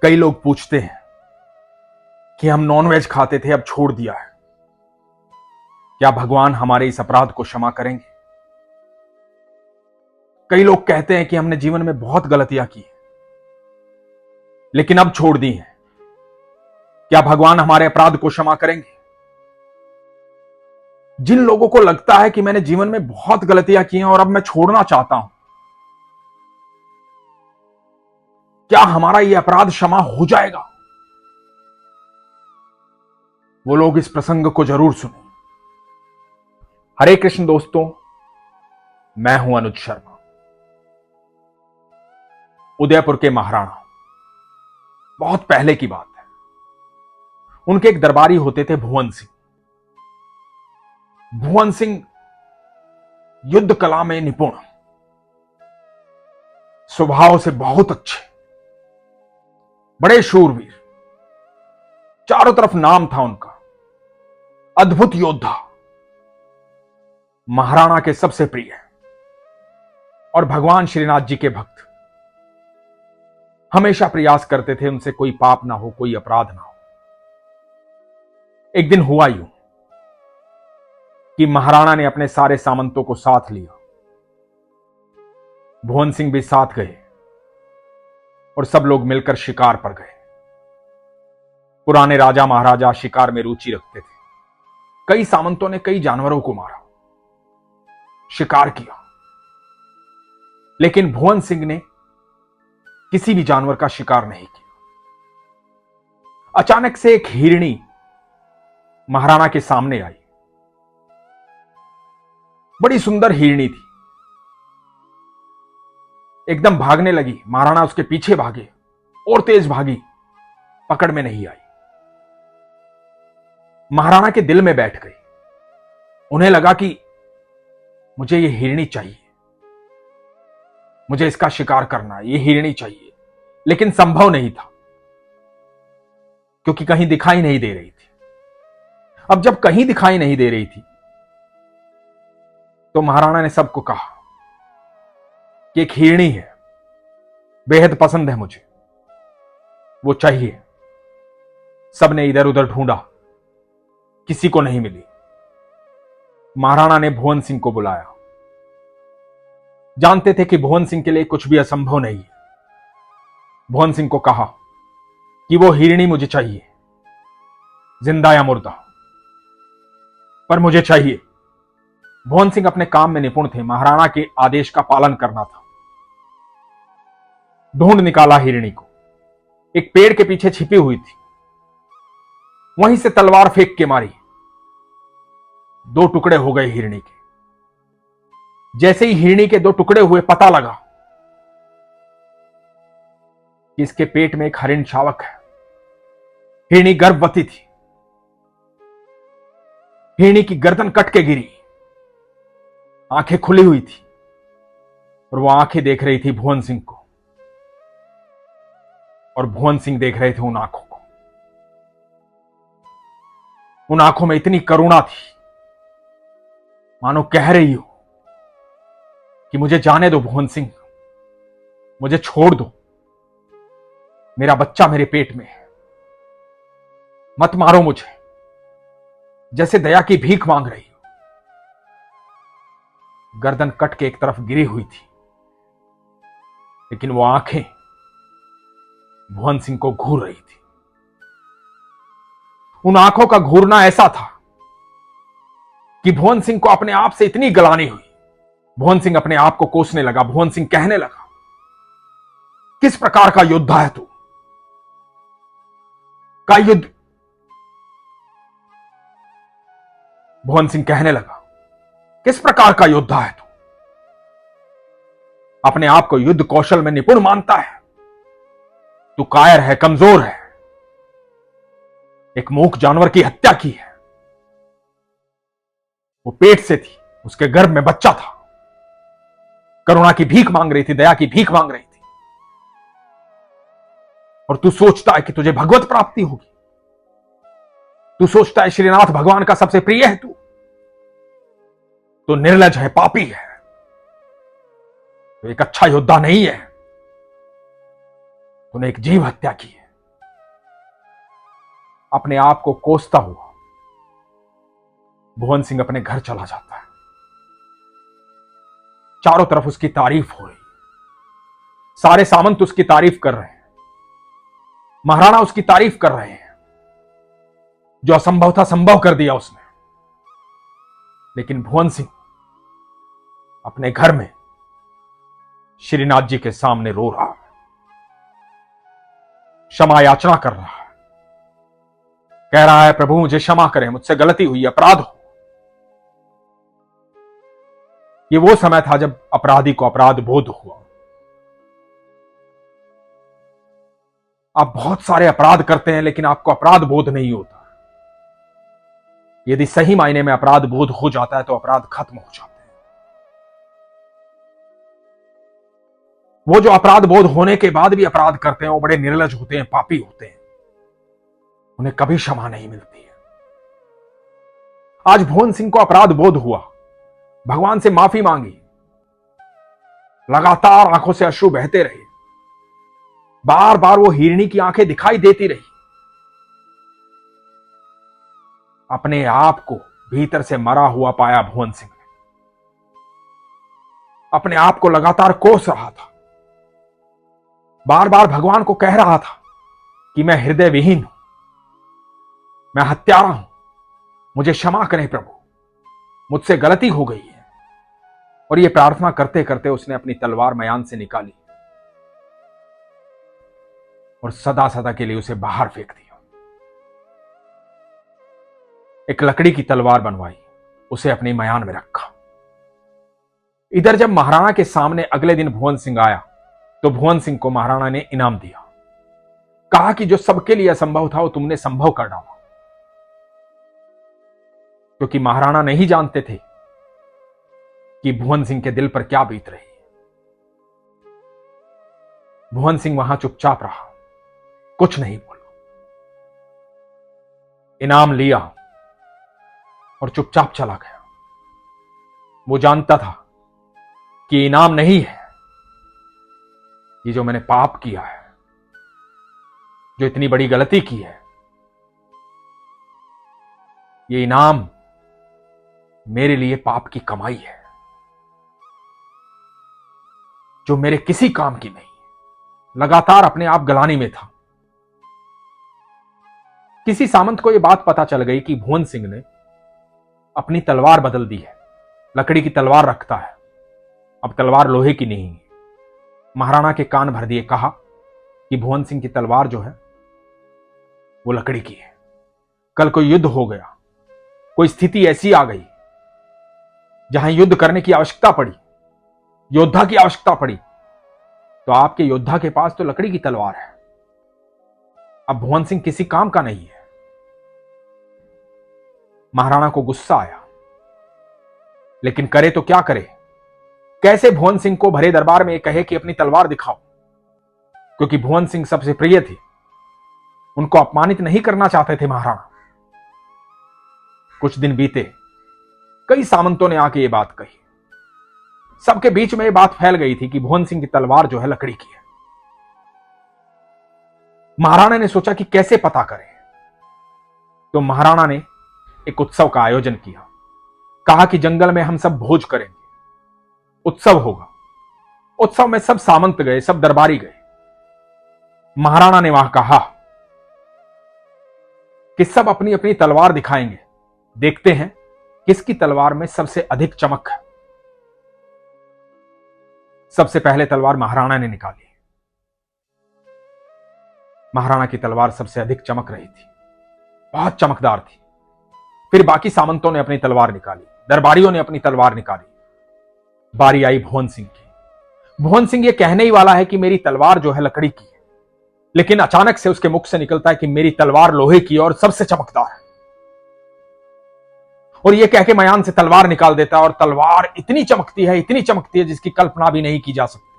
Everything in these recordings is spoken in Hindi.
कई लोग पूछते हैं कि हम नॉनवेज खाते थे, अब छोड़ दिया है, क्या भगवान हमारे इस अपराध को क्षमा करेंगे? कई लोग कहते हैं कि हमने जीवन में बहुत गलतियां की, लेकिन अब छोड़ दी हैं, क्या भगवान हमारे अपराध को क्षमा करेंगे? जिन लोगों को लगता है कि मैंने जीवन में बहुत गलतियां की हैं और अब मैं छोड़ना चाहता हूं, क्या हमारा यह अपराध क्षमा हो जाएगा? वो लोग इस प्रसंग को जरूर सुने। हरे कृष्ण दोस्तों, मैं हूं अनुज शर्मा, उदयपुर के महाराणा। बहुत पहले की बात है। उनके एक दरबारी होते थे भुवन सिंह। भुवन सिंह युद्ध कला में निपुण, स्वभाव से बहुत अच्छे, बड़े शूरवीर, चारों तरफ नाम था उनका, अद्भुत योद्धा, महाराणा के सबसे प्रिय और भगवान श्रीनाथ जी के भक्त। हमेशा प्रयास करते थे उनसे कोई पाप ना हो, कोई अपराध ना हो। एक दिन हुआ यूं कि महाराणा ने अपने सारे सामंतों को साथ लिया, भुवन सिंह भी साथ गए और सब लोग मिलकर शिकार पर गए। पुराने राजा महाराजा शिकार में रुचि रखते थे। कई सामंतों ने कई जानवरों को मारा, शिकार किया, लेकिन भुवन सिंह ने किसी भी जानवर का शिकार नहीं किया। अचानक से एक हिरणी महाराणा के सामने आई। बड़ी सुंदर हिरणी थी, एकदम भागने लगी। महाराणा उसके पीछे भागे और तेज भागी, पकड़ में नहीं आई। महाराणा के दिल में बैठ गई। उन्हें लगा कि मुझे यह हिरणी चाहिए, मुझे इसका शिकार करना है, यह हिरणी चाहिए। लेकिन संभव नहीं था, क्योंकि कहीं दिखाई नहीं दे रही थी। अब जब कहीं दिखाई नहीं दे रही थी, तो महाराणा ने सबको कहा कि एक हिरणी है, बेहद पसंद है मुझे, वो चाहिए। सबने इधर उधर ढूंढा, किसी को नहीं मिली। महाराणा ने भुवन सिंह को बुलाया। जानते थे कि भुवन सिंह के लिए कुछ भी असंभव नहीं है। भुवन सिंह को कहा कि वो हिरणी मुझे चाहिए, जिंदा या मुर्दा, पर मुझे चाहिए। भुवन सिंह अपने काम में निपुण थे, महाराणा के आदेश का पालन करना था। ढूंढ निकाला हिरणी को, एक पेड़ के पीछे छिपी हुई थी। वहीं से तलवार फेंक के मारी, 2 टुकड़े हो गए हिरणी के। जैसे ही हिरणी के 2 टुकड़े हुए, पता लगा कि इसके पेट में एक हरिण शावक है। हिरणी गर्भवती थी। हिरणी की गर्दन कट के गिरी, आंखें खुली हुई थी और वो आंखें देख रही थी भुवन सिंह को, और भुवन सिंह देख रहे थे उन आंखों को। उन आंखों में इतनी करुणा थी, मानो कह रही हो कि मुझे जाने दो भुवन सिंह, मुझे छोड़ दो, मेरा बच्चा मेरे पेट में है, मत मारो मुझे। जैसे दया की भीख मांग रही हो। गर्दन कट के एक तरफ गिरी हुई थी, लेकिन वो आंखें भुवन सिंह को घूर रही थी। उन आंखों का घूरना ऐसा था कि भुवन सिंह को अपने आप से इतनी गलानी हुई। भुवन सिंह अपने आप को कोसने लगा। भुवन सिंह कहने लगा, किस प्रकार का योद्धा है तू? का युद्ध? भुवन सिंह कहने लगा, किस प्रकार का योद्धा है तू? अपने आप को युद्ध कौशल में निपुण मानता है, तू कायर है, कमजोर है, एक मूक जानवर की हत्या की है। वो पेट से थी, उसके गर्भ में बच्चा था, करुणा की भीख मांग रही थी, दया की भीख मांग रही थी, और तू सोचता है कि तुझे भगवत प्राप्ति होगी। तू सोचता है श्रीनाथ भगवान का सबसे प्रिय है तू। तो निर्लज है, पापी है, तो एक अच्छा योद्धा नहीं है। तूने एक जीव हत्या की है। अपने आप को कोसता हुआ भुवन सिंह अपने घर चला जाता है। चारों तरफ उसकी तारीफ हो रही, सारे सामंत उसकी तारीफ कर रहे हैं, महाराणा उसकी तारीफ कर रहे हैं, जो असंभव था संभव कर दिया उसने। लेकिन भुवन सिंह अपने घर में श्रीनाथ जी के सामने रो रहा है, क्षमा याचना कर रहा है, कह रहा है प्रभु मुझे क्षमा करें, मुझसे गलती हुई, अपराध हो। ये वो समय था जब अपराधी को अपराध बोध हुआ। आप बहुत सारे अपराध करते हैं लेकिन आपको अपराध बोध नहीं होता। यदि सही मायने में अपराध बोध हो जाता है तो अपराध खत्म हो जाते हैं। वो जो अपराध बोध होने के बाद भी अपराध करते हैं वो बड़े निर्लज होते हैं, पापी होते हैं, उन्हें कभी क्षमा नहीं मिलती है। आज भुवन सिंह को अपराध बोध हुआ, भगवान से माफी मांगी, लगातार आंखों से अश्रु बहते रहे, बार बार वो हिरणी की आंखें दिखाई देती रही। अपने आप को भीतर से मरा हुआ पाया भुवन सिंह ने, अपने आप को लगातार कोस रहा था, बार बार भगवान को कह रहा था कि मैं हृदय विहीन हूं, मैं हत्यारा हूं, मुझे क्षमा करें प्रभु, मुझसे गलती हो गई है। और यह प्रार्थना करते करते उसने अपनी तलवार मयान से निकाली और सदा सदा के लिए उसे बाहर फेंक दिया। एक लकड़ी की तलवार बनवाई, उसे अपनी मयान में रखा। इधर जब महाराणा के सामने अगले दिन भुवन सिंह आया तो भुवन सिंह को महाराणा ने इनाम दिया, कहा कि जो सबके लिए असंभव था वो तुमने संभव कर डाला। क्योंकि महाराणा नहीं जानते थे कि भुवन सिंह के दिल पर क्या बीत रही है। भुवन सिंह वहां चुपचाप रहा, कुछ नहीं बोला, इनाम लिया और चुपचाप चला गया। वो जानता था कि इनाम नहीं है, ये जो मैंने पाप किया है, जो इतनी बड़ी गलती की है, ये इनाम मेरे लिए पाप की कमाई है जो मेरे किसी काम की नहीं। लगातार अपने आप गलानी में था। किसी सामंत को यह बात पता चल गई कि भुवन सिंह ने अपनी तलवार बदल दी है, लकड़ी की तलवार रखता है, अब तलवार लोहे की नहीं है। महाराणा के कान भर दिए, कहा कि भुवन सिंह की तलवार जो है वो लकड़ी की है। कल कोई युद्ध हो गया, कोई स्थिति ऐसी आ गई जहां युद्ध करने की आवश्यकता पड़ी, योद्धा की आवश्यकता पड़ी, तो आपके योद्धा के पास तो लकड़ी की तलवार है। अब भुवन सिंह किसी काम का नहीं है। महाराणा को गुस्सा आया, लेकिन करे तो क्या करे, कैसे भुवन सिंह को भरे दरबार में कहे कि अपनी तलवार दिखाओ, क्योंकि भुवन सिंह सबसे प्रिय थे, उनको अपमानित नहीं करना चाहते थे महाराणा। कुछ दिन बीते, कई सामंतों ने आके ये बात कही, सबके बीच में ये बात फैल गई थी कि भुवन सिंह की तलवार जो है लकड़ी की है। महाराणा ने सोचा कि कैसे पता करें, तो महाराणा ने एक उत्सव का आयोजन किया। कहा कि जंगल में हम सब भोज करेंगे, उत्सव होगा। उत्सव में सब सामंत गए, सब दरबारी गए। महाराणा ने वहां कहा कि सब अपनी अपनी तलवार दिखाएंगे, देखते हैं किसकी तलवार में सबसे अधिक चमक है। सबसे पहले तलवार महाराणा ने निकाली। महाराणा की तलवार सबसे अधिक चमक रही थी, बहुत चमकदार थी। फिर बाकी सामंतों ने अपनी तलवार निकाली, दरबारियों ने अपनी तलवार निकाली। बारी आई भुवन सिंह की। भुवन सिंह ये कहने ही वाला है कि मेरी तलवार जो है लकड़ी की है, लेकिन अचानक से उसके मुख से निकलता है कि मेरी तलवार लोहे की और सबसे चमकदार है। और यह कह के मयान से तलवार निकाल देता है, और तलवार इतनी चमकती है, इतनी चमकती है जिसकी कल्पना भी नहीं की जा सकती,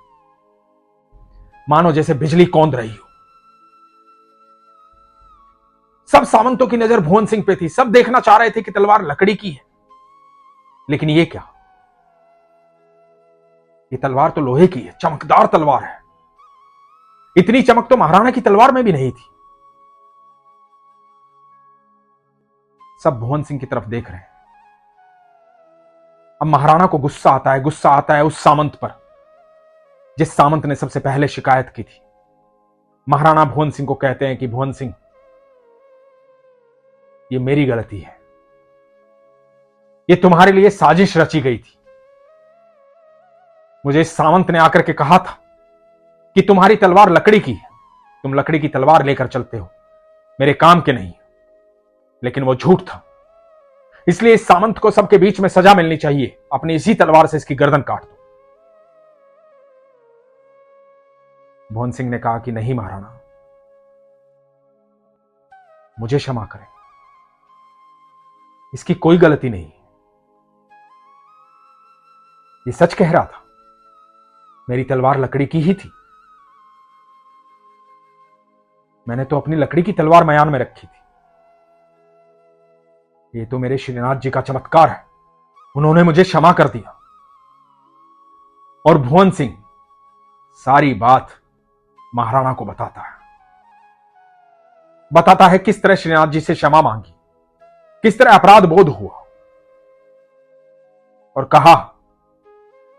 मानो जैसे बिजली कौंध रही हो। सब सामंतों की नजर भुवन सिंह पे थी, सब देखना चाह रहे थे कि तलवार लकड़ी की है, लेकिन ये क्या, ये तलवार तो लोहे की है, चमकदार तलवार है। इतनी चमक तो महाराणा की तलवार में भी नहीं थी। सब भुवन सिंह की तरफ देख रहे हैं। अब महाराणा को गुस्सा आता है उस सामंत पर जिस सामंत ने सबसे पहले शिकायत की थी। महाराणा भुवन सिंह को कहते हैं कि भुवन सिंह, ये मेरी गलती है, ये तुम्हारे लिए साजिश रची गई थी। मुझे इस सामंत ने आकर के कहा था कि तुम्हारी तलवार लकड़ी की है, तुम लकड़ी की तलवार लेकर चलते हो, मेरे काम के नहीं। लेकिन वो झूठ था। इसलिए इस सामंत को सबके बीच में सजा मिलनी चाहिए। अपनी इसी तलवार से इसकी गर्दन काट दो। भुवन सिंह ने कहा कि नहीं महाराणा, मुझे क्षमा करें, इसकी कोई गलती नहीं। ये सच कह रहा था, मेरी तलवार लकड़ी की ही थी। मैंने तो अपनी लकड़ी की तलवार मयान में रखी थी। ये तो मेरे श्रीनाथ जी का चमत्कार है, उन्होंने मुझे क्षमा कर दिया। और भुवन सिंह सारी बात महाराणा को बताता है किस तरह श्रीनाथ जी से क्षमा मांगी, किस तरह अपराध बोध हुआ, और कहा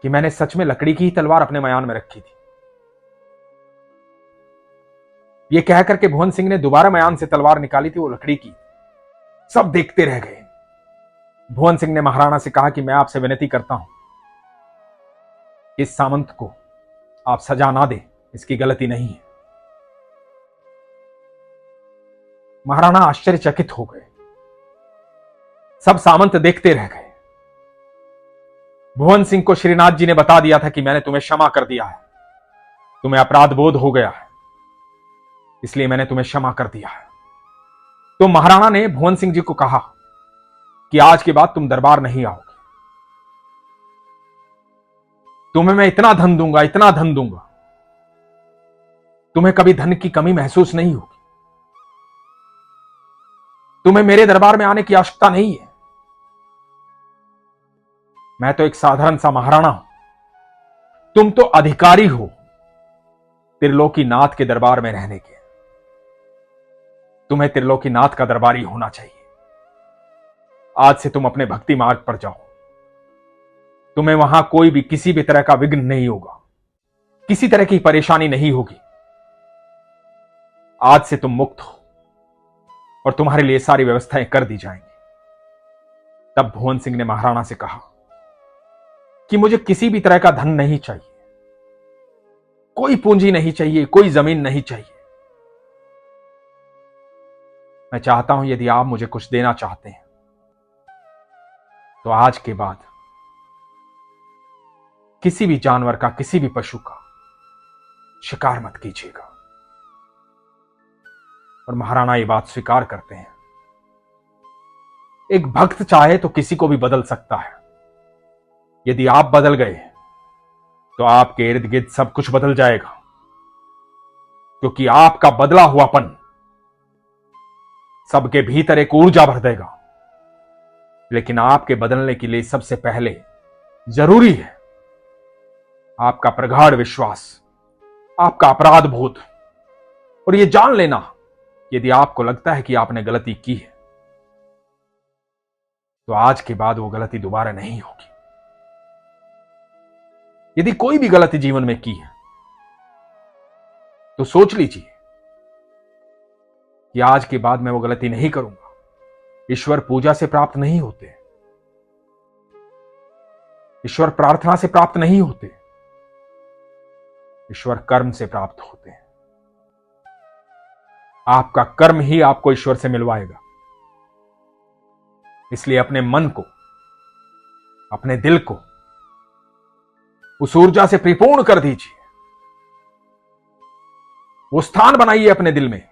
कि मैंने सच में लकड़ी की ही तलवार अपने मयान में रखी थी। यह कहकर के भुवन सिंह ने दोबारा मयान से तलवार निकाली थी, वो लकड़ी की। सब देखते रह गए। भुवन सिंह ने महाराणा से कहा कि मैं आपसे विनती करता हूं, इस सामंत को आप सजा ना दें, इसकी गलती नहीं है। महाराणा आश्चर्यचकित हो गए। सब सामंत देखते रह गए। भुवन सिंह को श्रीनाथ जी ने बता दिया था कि मैंने तुम्हें क्षमा कर दिया है, तुम्हें अपराध बोध हो गया है, इसलिए मैंने तुम्हें क्षमा कर दिया है। तो महाराणा ने भुवन सिंह जी को कहा कि आज के बाद तुम दरबार नहीं आओगे, तुम्हें मैं इतना धन दूंगा, इतना धन दूंगा, तुम्हें कभी धन की कमी महसूस नहीं होगी, तुम्हें मेरे दरबार में आने की आवश्यकता नहीं है। मैं तो एक साधारण सा महाराणा हूं, तुम तो अधिकारी हो त्रिलोकीनाथ के दरबार में रहने के। तुम्हें त्रिलोकीनाथ का दरबारी होना चाहिए। आज से तुम अपने भक्ति मार्ग पर जाओ, तुम्हें वहां कोई भी किसी भी तरह का विघ्न नहीं होगा, किसी तरह की परेशानी नहीं होगी। आज से तुम मुक्त हो और तुम्हारे लिए सारी व्यवस्थाएं कर दी जाएंगी। तब भुवन सिंह ने महाराणा से कहा कि मुझे किसी भी तरह का धन नहीं चाहिए, कोई पूंजी नहीं चाहिए, कोई जमीन नहीं चाहिए। मैं चाहता हूं यदि आप मुझे कुछ देना चाहते हैं तो आज के बाद किसी भी जानवर का, किसी भी पशु का शिकार मत कीजिएगा। और महाराणा ये बात स्वीकार करते हैं। एक भक्त चाहे तो किसी को भी बदल सकता है। यदि आप बदल गए तो आपके इर्द गिर्द सब कुछ बदल जाएगा, क्योंकि आपका बदला हुआपन सबके भीतर एक ऊर्जा भर देगा। लेकिन आपके बदलने के लिए सबसे पहले जरूरी है आपका प्रगाढ़ विश्वास, आपका अपराध बोध, और यह जान लेना यदि आपको लगता है कि आपने गलती की है तो आज के बाद वो गलती दोबारा नहीं होगी। यदि कोई भी गलती जीवन में की है तो सोच लीजिए कि आज के बाद मैं वो गलती नहीं करूंगा। ईश्वर पूजा से प्राप्त नहीं होते, ईश्वर प्रार्थना से प्राप्त नहीं होते, ईश्वर कर्म से प्राप्त होते हैं। आपका कर्म ही आपको ईश्वर से मिलवाएगा। इसलिए अपने मन को, अपने दिल को उस ऊर्जा से परिपूर्ण कर दीजिए। वो स्थान बनाइए अपने दिल में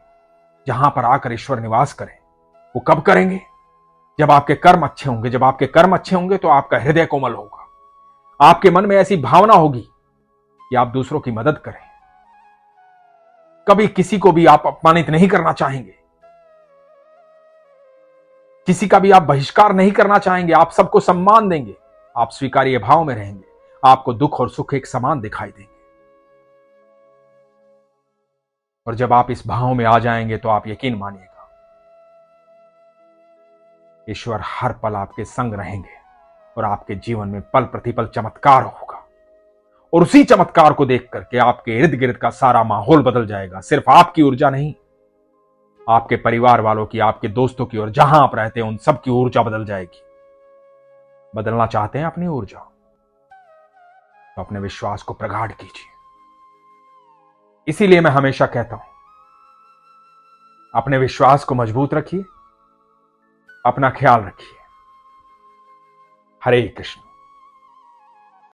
जहां पर आकर ईश्वर निवास करें। वो कब करेंगे? जब आपके कर्म अच्छे होंगे। जब आपके कर्म अच्छे होंगे तो आपका हृदय कोमल होगा, आपके मन में ऐसी भावना होगी कि आप दूसरों की मदद करें। कभी किसी को भी आप अपमानित नहीं करना चाहेंगे, किसी का भी आप बहिष्कार नहीं करना चाहेंगे, आप सबको सम्मान देंगे, आप स्वीकार्य भाव में रहेंगे, आपको दुख और सुख एक समान दिखाई देंगे। और जब आप इस भाव में आ जाएंगे तो आप यकीन मानिएगा ईश्वर हर पल आपके संग रहेंगे और आपके जीवन में पल प्रतिपल चमत्कार होगा। और उसी चमत्कार को देख करके आपके इर्द गिर्द का सारा माहौल बदल जाएगा। सिर्फ आपकी ऊर्जा नहीं, आपके परिवार वालों की, आपके दोस्तों की, और जहां आप रहते हैं उन सब की ऊर्जा बदल जाएगी। बदलना चाहते हैं अपनी ऊर्जा, तो अपने विश्वास को प्रगाढ़ कीजिए। इसीलिए मैं हमेशा कहता हूं, अपने विश्वास को मजबूत रखिए, अपना ख्याल रखिए। हरे कृष्ण।